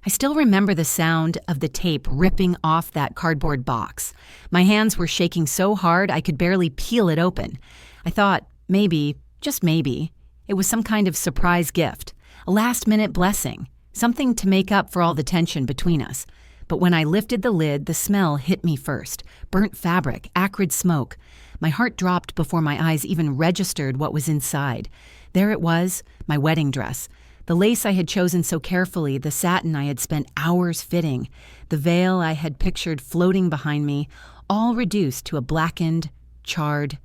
I still remember the sound of the tape ripping off that cardboard box. My hands were shaking so hard I could barely peel it open. I thought maybe, just maybe, it was some kind of surprise gift, a last-minute blessing, something to make up for all the tension between us. But when I lifted the lid, the smell hit me first. Burnt fabric, acrid smoke. My heart dropped before my eyes even registered what was inside. There it was, my wedding dress. The lace I had chosen so carefully, the satin I had spent hours fitting, the veil I had pictured floating behind me, all reduced to a blackened, charred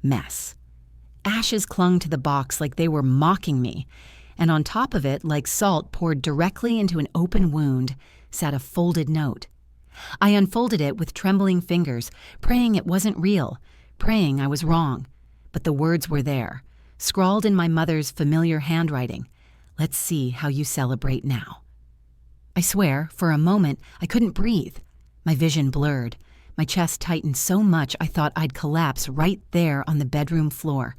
mess. Ashes clung to the box like they were mocking me, and on top of it, like salt poured directly into an open wound, sat a folded note. I unfolded it with trembling fingers, praying it wasn't real, praying I was wrong. But the words were there, scrawled in my mother's familiar handwriting. Let's see how you celebrate now. I swear, for a moment, I couldn't breathe. My vision blurred. My chest tightened so much I thought I'd collapse right there on the bedroom floor.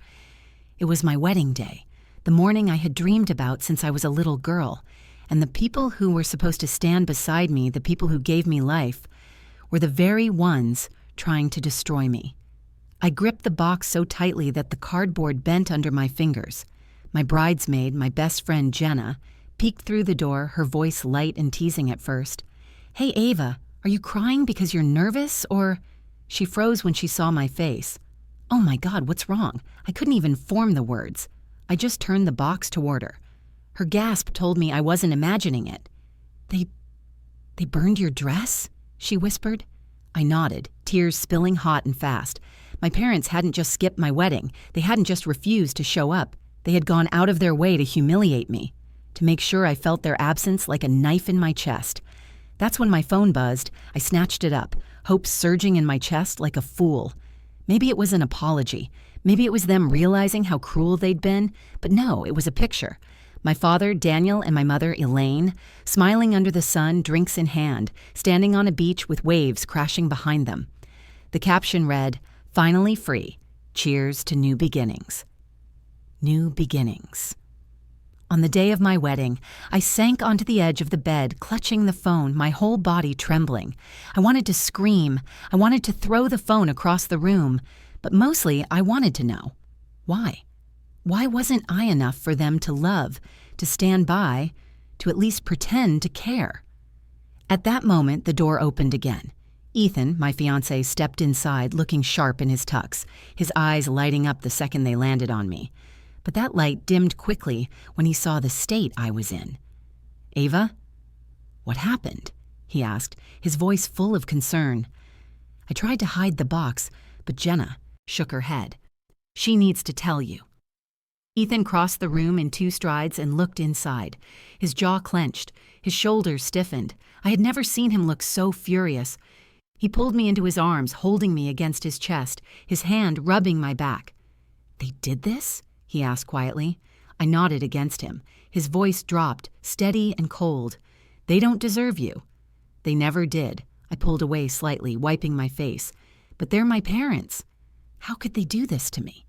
It was my wedding day, the morning I had dreamed about since I was a little girl, and the people who were supposed to stand beside me, the people who gave me life, were the very ones trying to destroy me. I gripped the box so tightly that the cardboard bent under my fingers. My bridesmaid, my best friend Jenna, peeked through the door, her voice light and teasing at first. "Hey, Ava, are you crying because you're nervous, or—" She froze when she saw my face. Oh my God, what's wrong? I couldn't even form the words. I just turned the box toward her. Her gasp told me I wasn't imagining it. They burned your dress?" she whispered. I nodded, tears spilling hot and fast. My parents hadn't just skipped my wedding. They hadn't just refused to show up. They had gone out of their way to humiliate me, to make sure I felt their absence like a knife in my chest. That's when my phone buzzed. I snatched it up, hope surging in my chest like a fool. Maybe it was an apology. Maybe it was them realizing how cruel they'd been. But no, it was a picture. My father, Daniel, and my mother, Elaine, smiling under the sun, drinks in hand, standing on a beach with waves crashing behind them. The caption read, "Finally free. Cheers to new beginnings." New beginnings. On the day of my wedding, I sank onto the edge of the bed, clutching the phone, my whole body trembling. I wanted to scream. I wanted to throw the phone across the room. But mostly, I wanted to know. Why? Why wasn't I enough for them to love, to stand by, to at least pretend to care? At that moment, the door opened again. Ethan, my fiancé, stepped inside, looking sharp in his tux, his eyes lighting up the second they landed on me. But that light dimmed quickly when he saw the state I was in. "Ava, what happened?" he asked, his voice full of concern. I tried to hide the box, but Jenna shook her head. "She needs to tell you." Ethan crossed the room in 2 strides and looked inside. His jaw clenched, his shoulders stiffened. I had never seen him look so furious. He pulled me into his arms, holding me against his chest, his hand rubbing my back. "They did this?" he asked quietly. I nodded against him. His voice dropped, steady and cold. "They don't deserve you." "They never did." I pulled away slightly, wiping my face. "But they're my parents. How could they do this to me?"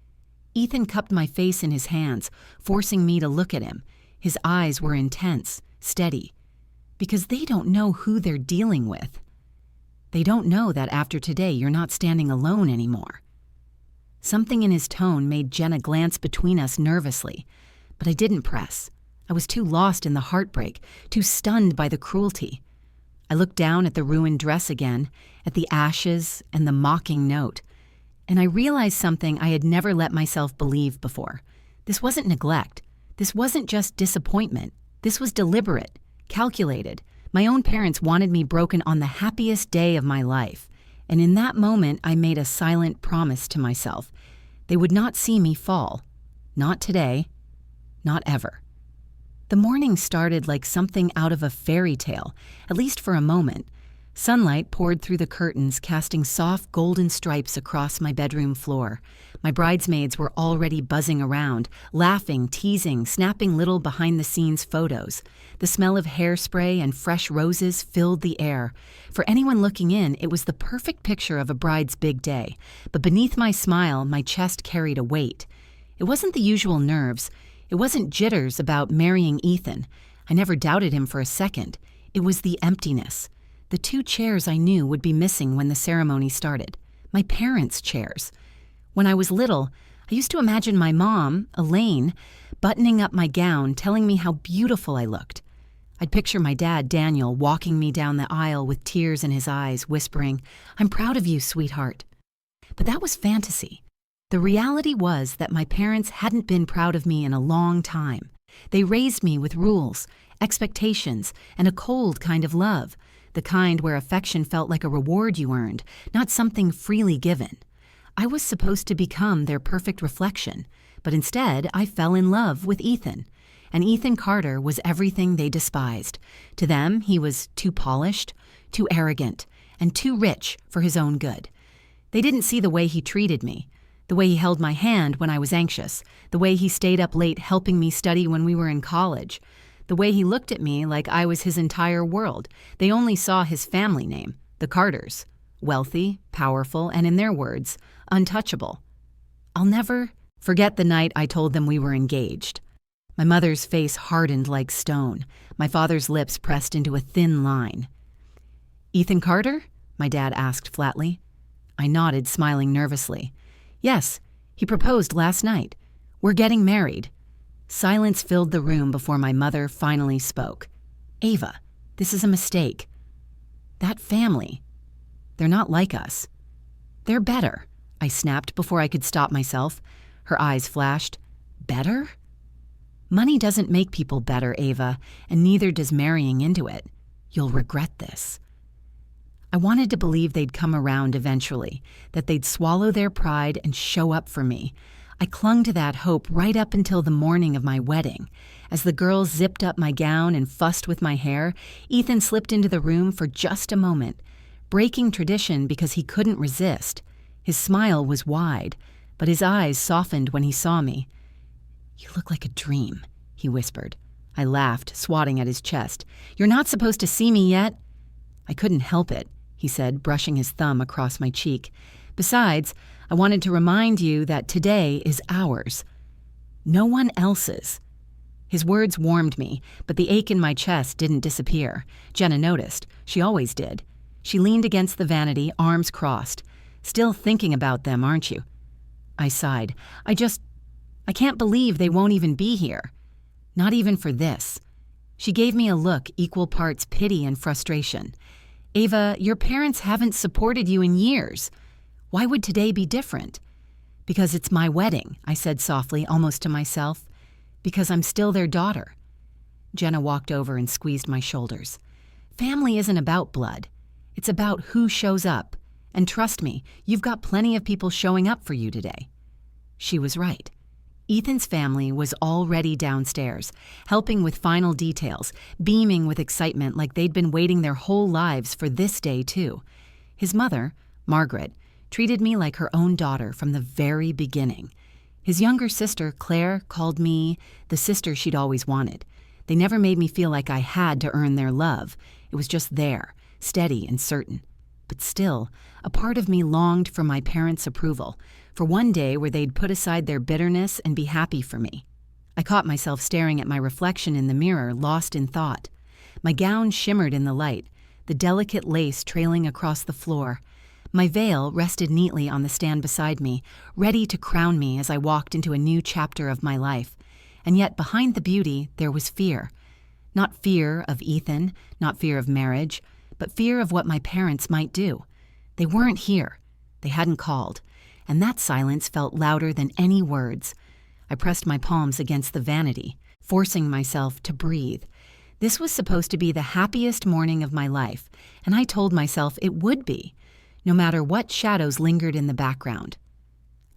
Ethan cupped my face in his hands, forcing me to look at him. His eyes were intense, steady. "Because they don't know who they're dealing with. They don't know that after today you're not standing alone anymore." Something in his tone made Jenna glance between us nervously, but I didn't press. I was too lost in the heartbreak, too stunned by the cruelty. I looked down at the ruined dress again, at the ashes and the mocking note, and I realized something I had never let myself believe before. This wasn't neglect. This wasn't just disappointment. This was deliberate, calculated. My own parents wanted me broken on the happiest day of my life. And in that moment, I made a silent promise to myself. They would not see me fall. Not today. Not ever. The morning started like something out of a fairy tale, at least for a moment. Sunlight poured through the curtains, casting soft golden stripes across my bedroom floor. My bridesmaids were already buzzing around, laughing, teasing, snapping little behind-the-scenes photos. The smell of hairspray and fresh roses filled the air. For anyone looking in, it was the perfect picture of a bride's big day. But beneath my smile, my chest carried a weight. It wasn't the usual nerves. It wasn't jitters about marrying Ethan. I never doubted him for a second. It was the emptiness. The 2 chairs I knew would be missing when the ceremony started. My parents' chairs. When I was little, I used to imagine my mom, Elaine, buttoning up my gown, telling me how beautiful I looked. I'd picture my dad, Daniel, walking me down the aisle with tears in his eyes, whispering, "I'm proud of you, sweetheart." But that was fantasy. The reality was that my parents hadn't been proud of me in a long time. They raised me with rules, expectations, and a cold kind of love, the kind where affection felt like a reward you earned, not something freely given. I was supposed to become their perfect reflection, but instead I fell in love with Ethan. And Ethan Carter was everything they despised. To them, he was too polished, too arrogant, and too rich for his own good. They didn't see the way he treated me, the way he held my hand when I was anxious, the way he stayed up late helping me study when we were in college, the way he looked at me like I was his entire world. They only saw his family name, the Carters, wealthy, powerful, and in their words, untouchable. I'll never forget the night I told them we were engaged. My mother's face hardened like stone. My father's lips pressed into a thin line. "Ethan Carter?" my dad asked flatly. I nodded, smiling nervously. "Yes, he proposed last night. We're getting married." Silence filled the room before my mother finally spoke. "Ava, this is a mistake. That family, they're not like us. They're better," I snapped before I could stop myself. Her eyes flashed. "Better?" "Money doesn't make people better, Ava, and neither does marrying into it. You'll regret this." I wanted to believe they'd come around eventually, that they'd swallow their pride and show up for me. I clung to that hope right up until the morning of my wedding. As the girls zipped up my gown and fussed with my hair, Ethan slipped into the room for just a moment, breaking tradition because he couldn't resist. His smile was wide, but his eyes softened when he saw me. "You look like a dream," he whispered. I laughed, swatting at his chest. "You're not supposed to see me yet." "I couldn't help it," he said, brushing his thumb across my cheek. "Besides, I wanted to remind you that today is ours. No one else's." His words warmed me, but the ache in my chest didn't disappear. Jenna noticed. She always did. She leaned against the vanity, arms crossed. "Still thinking about them, aren't you?" I sighed. I can't believe they won't even be here. Not even for this." She gave me a look, equal parts pity and frustration. "Ava, your parents haven't supported you in years. Why would today be different?" "Because it's my wedding," I said softly, almost to myself. "Because I'm still their daughter." Jenna walked over and squeezed my shoulders. "Family isn't about blood. It's about who shows up. And trust me, you've got plenty of people showing up for you today." She was right. Ethan's family was already downstairs, helping with final details, beaming with excitement like they'd been waiting their whole lives for this day, too. His mother, Margaret, treated me like her own daughter from the very beginning. His younger sister, Claire, called me the sister she'd always wanted. They never made me feel like I had to earn their love. It was just there, steady and certain. But still, a part of me longed for my parents' approval, for one day where they'd put aside their bitterness and be happy for me. I caught myself staring at my reflection in the mirror, lost in thought. My gown shimmered in the light, the delicate lace trailing across the floor. My veil rested neatly on the stand beside me, ready to crown me as I walked into a new chapter of my life. And yet behind the beauty, there was fear. Not fear of Ethan, not fear of marriage, but fear of what my parents might do. They weren't here. They hadn't called. And that silence felt louder than any words. I pressed my palms against the vanity, forcing myself to breathe. This was supposed to be the happiest morning of my life, and I told myself it would be, no matter what shadows lingered in the background.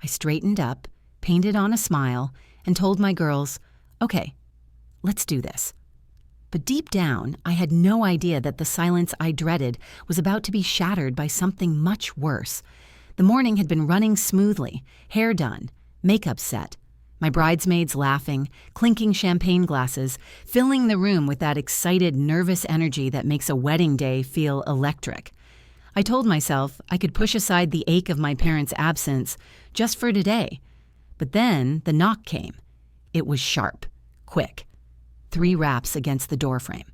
I straightened up, painted on a smile, and told my girls, "Okay, let's do this." But deep down, I had no idea that the silence I dreaded was about to be shattered by something much worse. The morning had been running smoothly, hair done, makeup set, my bridesmaids laughing, clinking champagne glasses, filling the room with that excited, nervous energy that makes a wedding day feel electric. I told myself I could push aside the ache of my parents' absence just for today. But then the knock came. It was sharp, quick. 3 raps against the doorframe.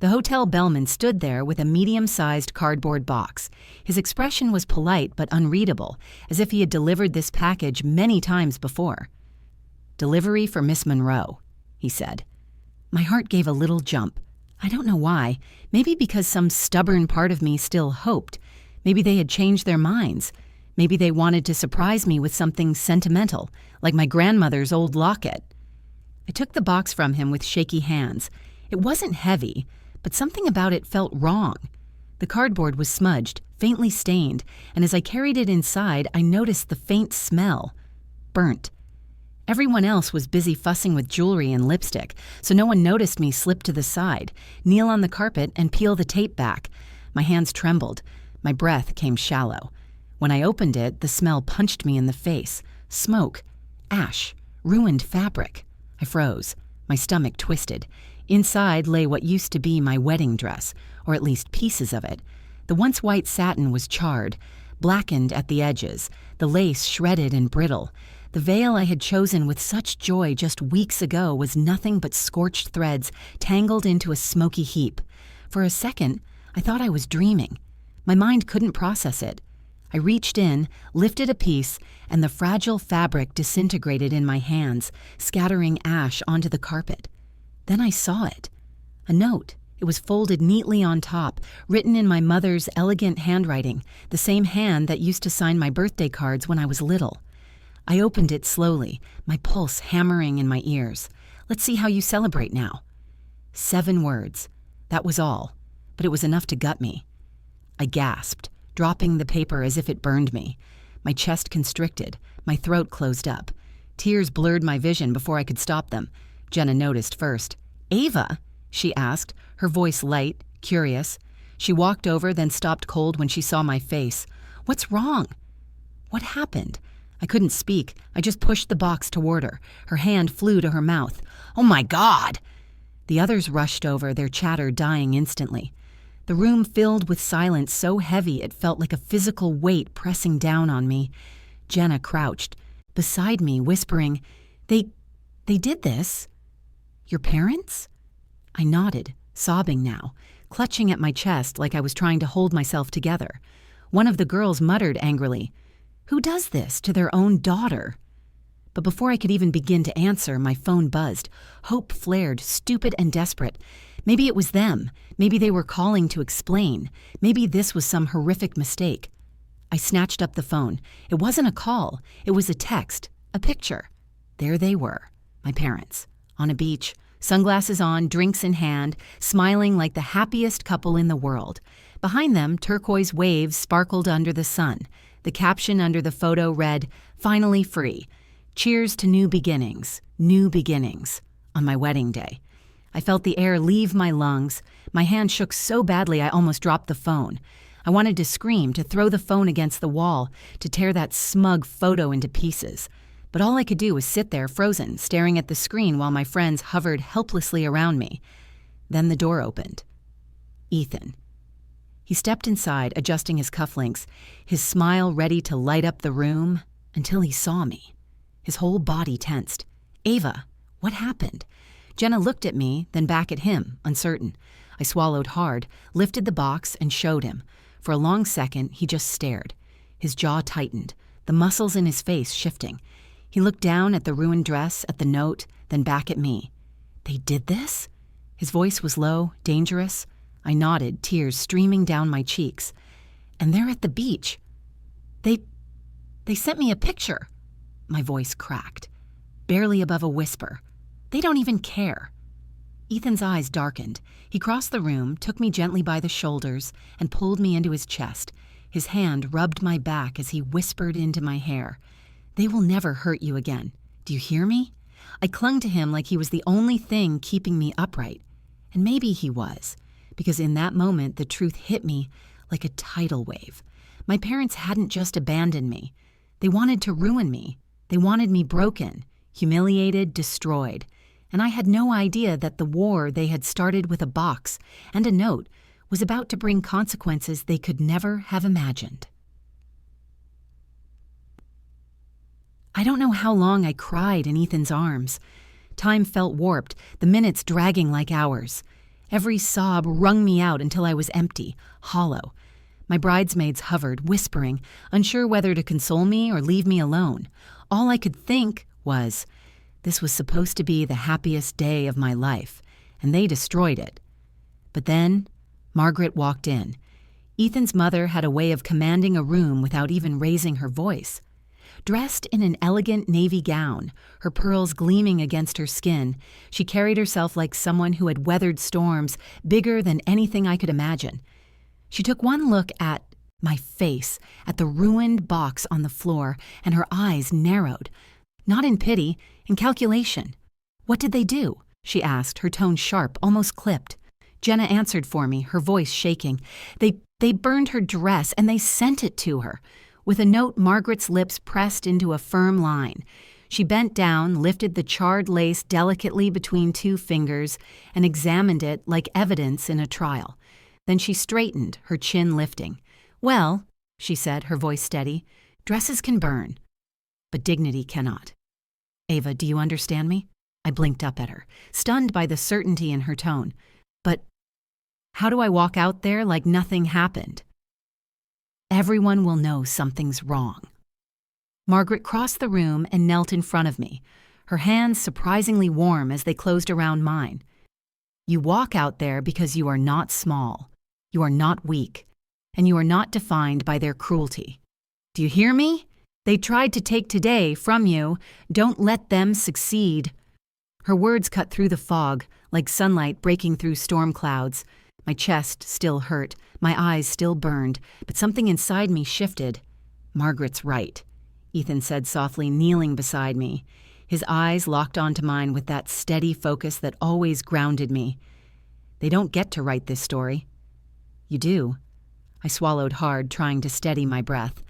The hotel bellman stood there with a medium-sized cardboard box. His expression was polite but unreadable, as if he had delivered this package many times before. "Delivery for Miss Monroe," he said. My heart gave a little jump. I don't know why. Maybe because some stubborn part of me still hoped. Maybe they had changed their minds. Maybe they wanted to surprise me with something sentimental, like my grandmother's old locket. I took the box from him with shaky hands. It wasn't heavy, but something about it felt wrong. The cardboard was smudged, faintly stained, and as I carried it inside, I noticed the faint smell. Burnt. Everyone else was busy fussing with jewelry and lipstick, so no one noticed me slip to the side, kneel on the carpet, and peel the tape back. My hands trembled. My breath came shallow. When I opened it, the smell punched me in the face. Smoke. Ash. Ruined fabric. I froze. My stomach twisted. Inside lay what used to be my wedding dress, or at least pieces of it. The once white satin was charred, blackened at the edges, the lace shredded and brittle. The veil I had chosen with such joy just weeks ago was nothing but scorched threads tangled into a smoky heap. For a second, I thought I was dreaming. My mind couldn't process it. I reached in, lifted a piece, and the fragile fabric disintegrated in my hands, scattering ash onto the carpet. Then I saw it. A note. It was folded neatly on top, written in my mother's elegant handwriting, the same hand that used to sign my birthday cards when I was little. I opened it slowly, my pulse hammering in my ears. "Let's see how you celebrate now." 7 words. That was all, but it was enough to gut me. I gasped, dropping the paper as if it burned me. My chest constricted, my throat closed up. Tears blurred my vision before I could stop them. Jenna noticed first. "Ava?" she asked, her voice light, curious. She walked over, then stopped cold when she saw my face. "What's wrong?" What happened? I couldn't speak. I just pushed the box toward her. Her hand flew to her mouth. "Oh my God!" The others rushed over, their chatter dying instantly. The room filled with silence so heavy it felt like a physical weight pressing down on me. Jenna crouched beside me, whispering, They did this? Your parents?" I nodded, sobbing now, clutching at my chest like I was trying to hold myself together. One of the girls muttered angrily, "Who does this to their own daughter?" But before I could even begin to answer, my phone buzzed. Hope flared, stupid and desperate. Maybe it was them. Maybe they were calling to explain. Maybe this was some horrific mistake. I snatched up the phone. It wasn't a call. It was a text, a picture. There they were, my parents, on a beach, sunglasses on, drinks in hand, smiling like the happiest couple in the world. Behind them, turquoise waves sparkled under the sun. The caption under the photo read, "Finally free. Cheers to new beginnings, on my wedding day." I felt the air leave my lungs. My hand shook so badly I almost dropped the phone. I wanted to scream, to throw the phone against the wall, to tear that smug photo into pieces. But all I could do was sit there frozen, staring at the screen while my friends hovered helplessly around me. Then the door opened. Ethan. He stepped inside, adjusting his cufflinks, his smile ready to light up the room, until he saw me. His whole body tensed. "Ava, what happened?" Jenna looked at me, then back at him, uncertain. I swallowed hard, lifted the box, and showed him. For a long second, he just stared. His jaw tightened, the muscles in his face shifting. He looked down at the ruined dress, at the note, then back at me. "They did this?" His voice was low, dangerous. I nodded, tears streaming down my cheeks. "And they're at the beach. They sent me a picture." My voice cracked, barely above a whisper. "They don't even care." Ethan's eyes darkened. He crossed the room, took me gently by the shoulders, and pulled me into his chest. His hand rubbed my back as he whispered into my hair, "They will never hurt you again. Do you hear me?" I clung to him like he was the only thing keeping me upright. And maybe he was, because in that moment the truth hit me like a tidal wave. My parents hadn't just abandoned me. They wanted to ruin me. They wanted me broken, humiliated, destroyed. And I had no idea that the war they had started with a box and a note was about to bring consequences they could never have imagined. I don't know how long I cried in Ethan's arms. Time felt warped, the minutes dragging like hours. Every sob wrung me out until I was empty, hollow. My bridesmaids hovered, whispering, unsure whether to console me or leave me alone. All I could think was, this was supposed to be the happiest day of my life, and they destroyed it. But then, Margaret walked in. Ethan's mother had a way of commanding a room without even raising her voice. Dressed in an elegant navy gown, her pearls gleaming against her skin, she carried herself like someone who had weathered storms bigger than anything I could imagine. She took one look at my face, at the ruined box on the floor, and her eyes narrowed. Not in pity, in calculation. "What did they do?" she asked, her tone sharp, almost clipped. Jenna answered for me, her voice shaking. They burned her dress, and they sent it to her. With a note, Margaret's lips pressed into a firm line. She bent down, lifted the charred lace delicately between two fingers, and examined it like evidence in a trial. Then she straightened, her chin lifting. "Well," she said, her voice steady, "dresses can burn, but dignity cannot." "Ava, do you understand me?" I blinked up at her, stunned by the certainty in her tone. "But how do I walk out there like nothing happened?" "Everyone will know something's wrong." Margaret crossed the room and knelt in front of me, her hands surprisingly warm as they closed around mine. "You walk out there because you are not small, you are not weak, and you are not defined by their cruelty. Do you hear me? They tried to take today from you. Don't let them succeed." Her words cut through the fog, like sunlight breaking through storm clouds. My chest still hurt, my eyes still burned, but something inside me shifted. "Margaret's right," Ethan said softly, kneeling beside me. His eyes locked onto mine with that steady focus that always grounded me. "They don't get to write this story." "You do." I swallowed hard, trying to steady my breath.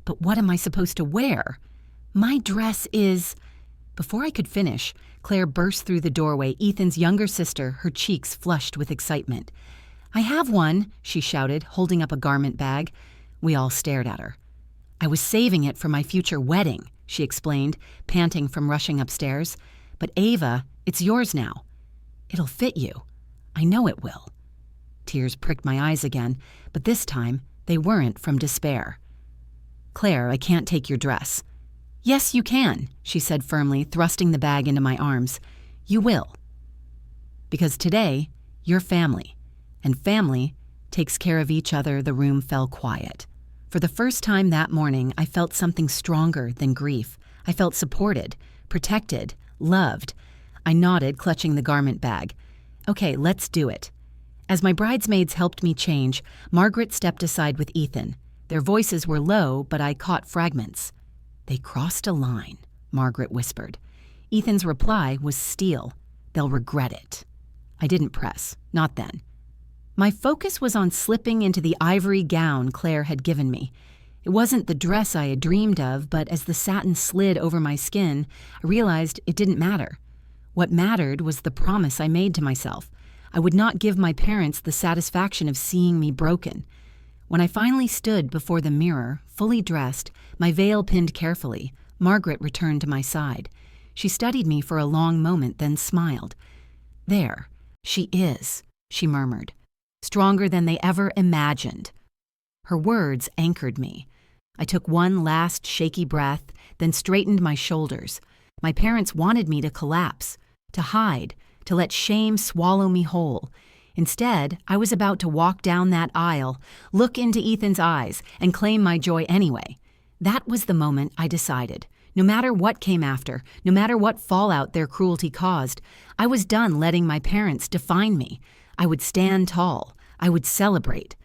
"But what am I supposed to wear? My dress is—" Before I could finish, Claire burst through the doorway, Ethan's younger sister, her cheeks flushed with excitement. "I have one," she shouted, holding up a garment bag. We all stared at her. "I was saving it for my future wedding," she explained, panting from rushing upstairs. "But Ava, it's yours now. It'll fit you. I know it will." Tears pricked my eyes again, but this time they weren't from despair. "Claire, I can't take your dress." "Yes, you can," she said firmly, thrusting the bag into my arms. "You will. Because today, you're family, and family takes care of each other." The room fell quiet. For the first time that morning, I felt something stronger than grief. I felt supported, protected, loved. I nodded, clutching the garment bag. "Okay, let's do it." As my bridesmaids helped me change, Margaret stepped aside with Ethan. Their voices were low, but I caught fragments. "They crossed a line," Margaret whispered. Ethan's reply was steel. "They'll regret it." I didn't press, not then. My focus was on slipping into the ivory gown Claire had given me. It wasn't the dress I had dreamed of, but as the satin slid over my skin, I realized it didn't matter. What mattered was the promise I made to myself. I would not give my parents the satisfaction of seeing me broken. When I finally stood before the mirror, fully dressed, my veil pinned carefully, Margaret returned to my side. She studied me for a long moment, then smiled. "There, she is," she murmured, "stronger than they ever imagined." Her words anchored me. I took one last shaky breath, then straightened my shoulders. My parents wanted me to collapse, to hide, to let shame swallow me whole. Instead, I was about to walk down that aisle, look into Ethan's eyes, and claim my joy anyway. That was the moment I decided. No matter what came after, no matter what fallout their cruelty caused, I was done letting my parents define me. I would stand tall. I would celebrate.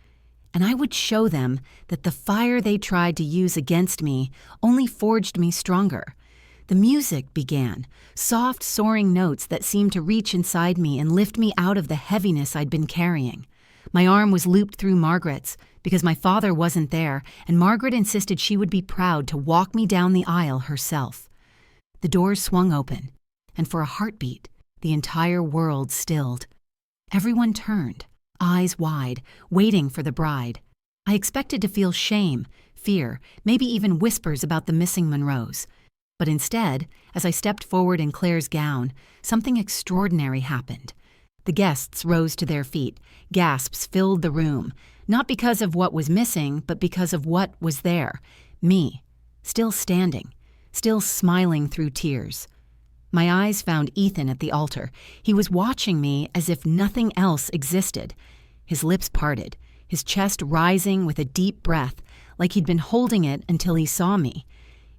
And I would show them that the fire they tried to use against me only forged me stronger. The music began, soft, soaring notes that seemed to reach inside me and lift me out of the heaviness I'd been carrying. My arm was looped through Margaret's because my father wasn't there, and Margaret insisted she would be proud to walk me down the aisle herself. The doors swung open, and for a heartbeat, the entire world stilled. Everyone turned, eyes wide, waiting for the bride. I expected to feel shame, fear, maybe even whispers about the missing Monroes. But instead, as I stepped forward in Claire's gown, something extraordinary happened. The guests rose to their feet. Gasps filled the room, not because of what was missing, but because of what was there. Me, still standing, still smiling through tears. My eyes found Ethan at the altar. He was watching me as if nothing else existed. His lips parted, his chest rising with a deep breath, like he'd been holding it until he saw me.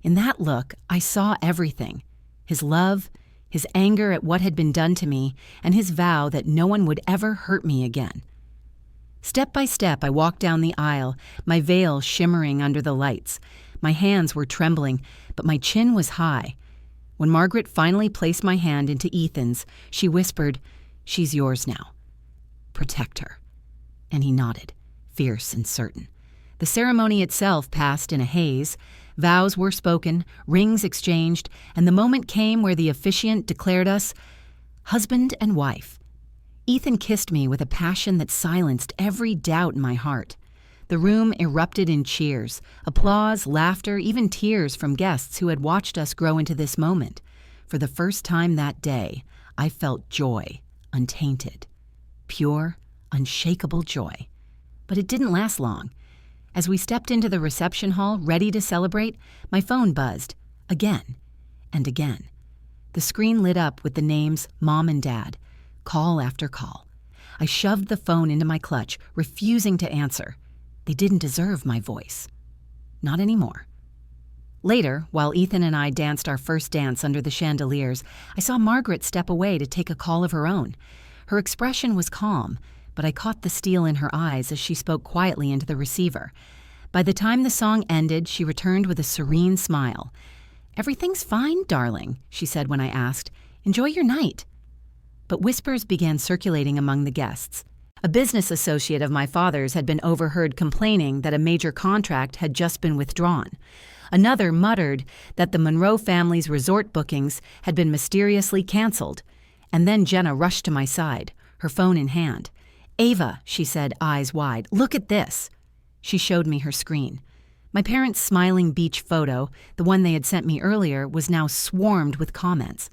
In that look, I saw everything. His love, his anger at what had been done to me, and his vow that no one would ever hurt me again. Step by step, I walked down the aisle, my veil shimmering under the lights. My hands were trembling, but my chin was high. When Margaret finally placed my hand into Ethan's, she whispered, "She's yours now. Protect her." And he nodded, fierce and certain. The ceremony itself passed in a haze. Vows were spoken, rings exchanged, and the moment came where the officiant declared us husband and wife. Ethan kissed me with a passion that silenced every doubt in my heart. The room erupted in cheers, applause, laughter, even tears from guests who had watched us grow into this moment. For the first time that day, I felt joy, untainted, pure, unshakable joy. But it didn't last long. As we stepped into the reception hall, ready to celebrate, my phone buzzed, again and again. The screen lit up with the names Mom and Dad, call after call. I shoved the phone into my clutch, refusing to answer. They didn't deserve my voice. Not anymore. Later, while Ethan and I danced our first dance under the chandeliers, I saw Margaret step away to take a call of her own. Her expression was calm, but I caught the steel in her eyes as she spoke quietly into the receiver. By the time the song ended, she returned with a serene smile. "Everything's fine, darling," she said when I asked. "Enjoy your night." But whispers began circulating among the guests. A business associate of my father's had been overheard complaining that a major contract had just been withdrawn. Another muttered that the Monroe family's resort bookings had been mysteriously canceled. And then Jenna rushed to my side, her phone in hand. "Ava," she said, eyes wide, "look at this." She showed me her screen. My parents' smiling beach photo, the one they had sent me earlier, was now swarmed with comments.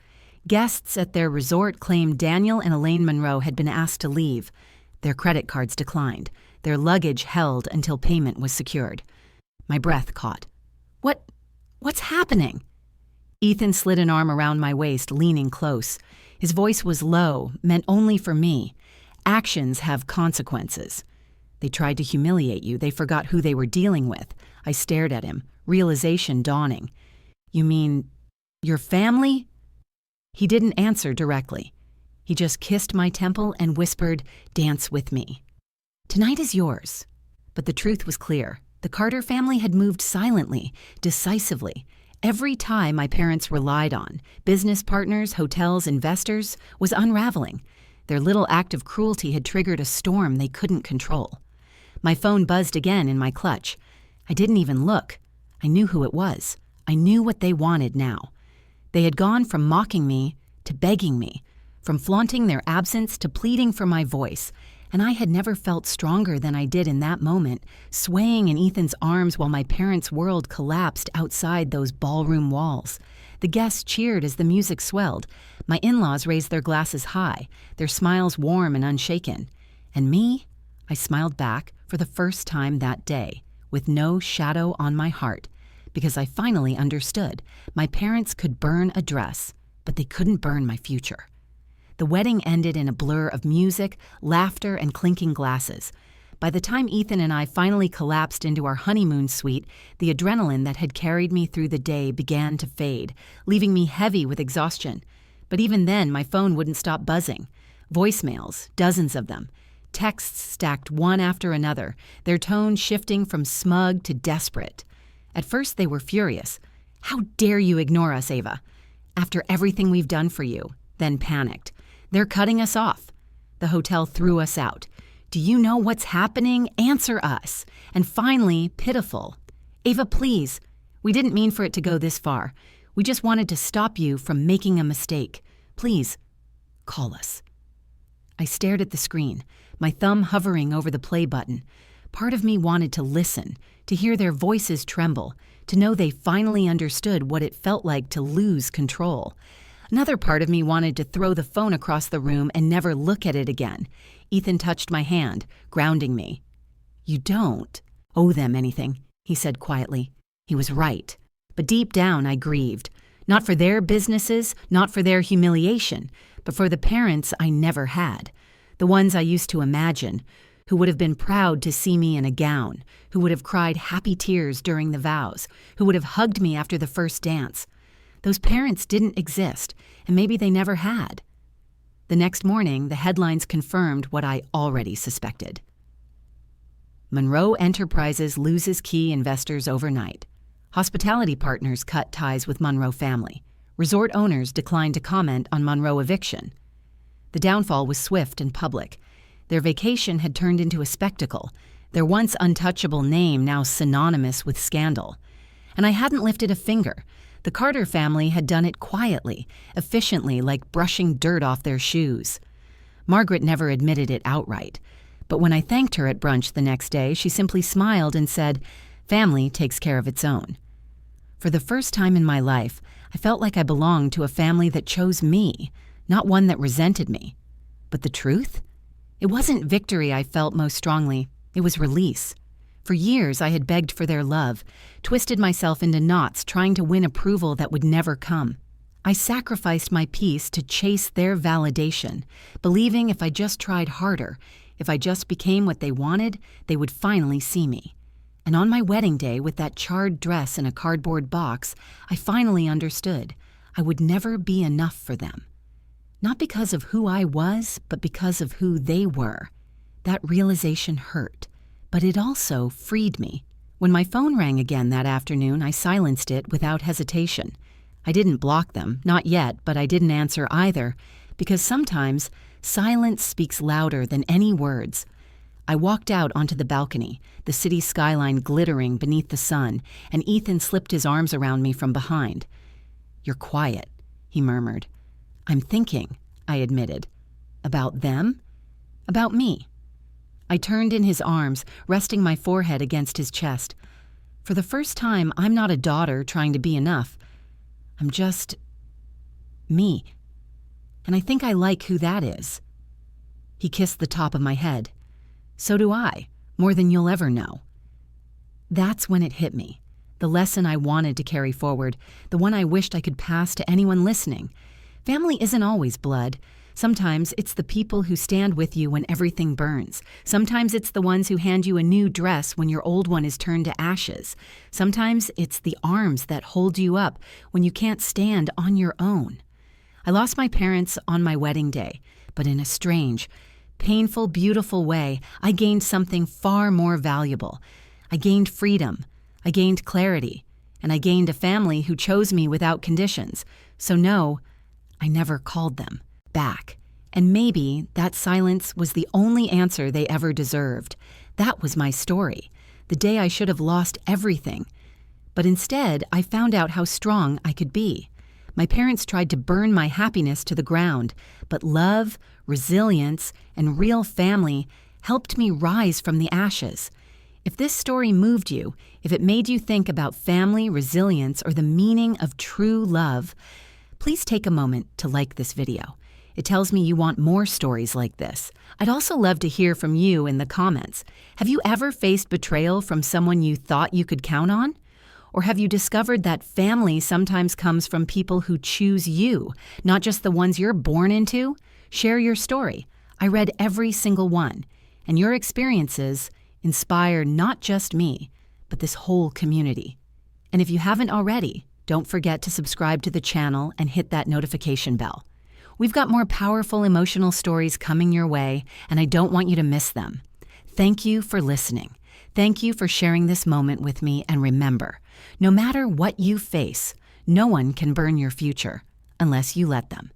Guests at their resort claimed Daniel and Elaine Monroe had been asked to leave. Their credit cards declined. Their luggage held until payment was secured. My breath caught. What's happening?" Ethan slid an arm around my waist, leaning close. His voice was low, meant only for me. "Actions have consequences. They tried to humiliate you. They forgot who they were dealing with." I stared at him, realization dawning. "You mean your family?" He didn't answer directly. He just kissed my temple and whispered, "Dance with me. Tonight is yours." But the truth was clear. The Carter family had moved silently, decisively. Every tie my parents relied on, business partners, hotels, investors, was unraveling. Their little act of cruelty had triggered a storm they couldn't control. My phone buzzed again in my clutch. I didn't even look. I knew who it was. I knew what they wanted now. They had gone from mocking me to begging me, from flaunting their absence to pleading for my voice, and I had never felt stronger than I did in that moment, swaying in Ethan's arms while my parents' world collapsed outside those ballroom walls. The guests cheered as the music swelled. My in-laws raised their glasses high, their smiles warm and unshaken. And me? I smiled back for the first time that day, with no shadow on my heart, because I finally understood. My parents could burn a dress, but they couldn't burn my future. The wedding ended in a blur of music, laughter, and clinking glasses. By the time Ethan and I finally collapsed into our honeymoon suite, the adrenaline that had carried me through the day began to fade, leaving me heavy with exhaustion. But even then, my phone wouldn't stop buzzing. Voicemails, dozens of them. Texts stacked one after another, their tone shifting from smug to desperate. At first, they were furious. "How dare you ignore us, Ava? After everything we've done for you." Then panicked. "They're cutting us off. The hotel threw us out. Do you know what's happening? Answer us." And finally, pitiful. "Ava, please. We didn't mean for it to go this far. We just wanted to stop you from making a mistake. Please, call us." I stared at the screen, my thumb hovering over the play button. Part of me wanted to listen, to hear their voices tremble, to know they finally understood what it felt like to lose control. Another part of me wanted to throw the phone across the room and never look at it again. Ethan touched my hand, grounding me. "You don't owe them anything," he said quietly. He was right. But deep down, I grieved. Not for their businesses, not for their humiliation, but for the parents I never had. The ones I used to imagine, who would have been proud to see me in a gown, who would have cried happy tears during the vows, who would have hugged me after the first dance. Those parents didn't exist, and maybe they never had. The next morning, the headlines confirmed what I already suspected. Monroe Enterprises loses key investors overnight. Hospitality partners cut ties with Monroe family. Resort owners declined to comment on Monroe eviction. The downfall was swift and public. Their vacation had turned into a spectacle, their once untouchable name now synonymous with scandal. And I hadn't lifted a finger. The Carter family had done it quietly, efficiently, like brushing dirt off their shoes. Margaret never admitted it outright. But when I thanked her at brunch the next day, she simply smiled and said, "Family takes care of its own." For the first time in my life, I felt like I belonged to a family that chose me, not one that resented me. But the truth? It wasn't victory I felt most strongly. It was release. For years, I had begged for their love, twisted myself into knots trying to win approval that would never come. I sacrificed my peace to chase their validation, believing if I just tried harder, if I just became what they wanted, they would finally see me. And on my wedding day, with that charred dress in a cardboard box, I finally understood I would never be enough for them. Not because of who I was, but because of who they were. That realization hurt, but it also freed me. When my phone rang again that afternoon, I silenced it without hesitation. I didn't block them, not yet, but I didn't answer either, because sometimes silence speaks louder than any words. I walked out onto the balcony, the city skyline glittering beneath the sun, and Ethan slipped his arms around me from behind. "You're quiet," he murmured. "I'm thinking," I admitted. "About them?" "About me." I turned in his arms, resting my forehead against his chest. For the first time, I'm not a daughter trying to be enough. I'm just me. And I think I like who that is. He kissed the top of my head. "So do I, more than you'll ever know." That's when it hit me. The lesson I wanted to carry forward, the one I wished I could pass to anyone listening. Family isn't always blood. Sometimes it's the people who stand with you when everything burns. Sometimes it's the ones who hand you a new dress when your old one is turned to ashes. Sometimes it's the arms that hold you up when you can't stand on your own. I lost my parents on my wedding day, but in a strange, painful, beautiful way, I gained something far more valuable. I gained freedom, I gained clarity, and I gained a family who chose me without conditions. So no, I never called them back. And maybe that silence was the only answer they ever deserved. That was my story, the day I should have lost everything. But instead, I found out how strong I could be. My parents tried to burn my happiness to the ground, but love, resilience, and real family helped me rise from the ashes. If this story moved you, if it made you think about family, resilience, or the meaning of true love, please take a moment to like this video. It tells me you want more stories like this. I'd also love to hear from you in the comments. Have you ever faced betrayal from someone you thought you could count on? Or have you discovered that family sometimes comes from people who choose you, not just the ones you're born into? Share your story. I read every single one. And your experiences inspire not just me, but this whole community. And if you haven't already, don't forget to subscribe to the channel and hit that notification bell. We've got more powerful emotional stories coming your way, and I don't want you to miss them. Thank you for listening. Thank you for sharing this moment with me, and remember, no matter what you face, no one can burn your future unless you let them.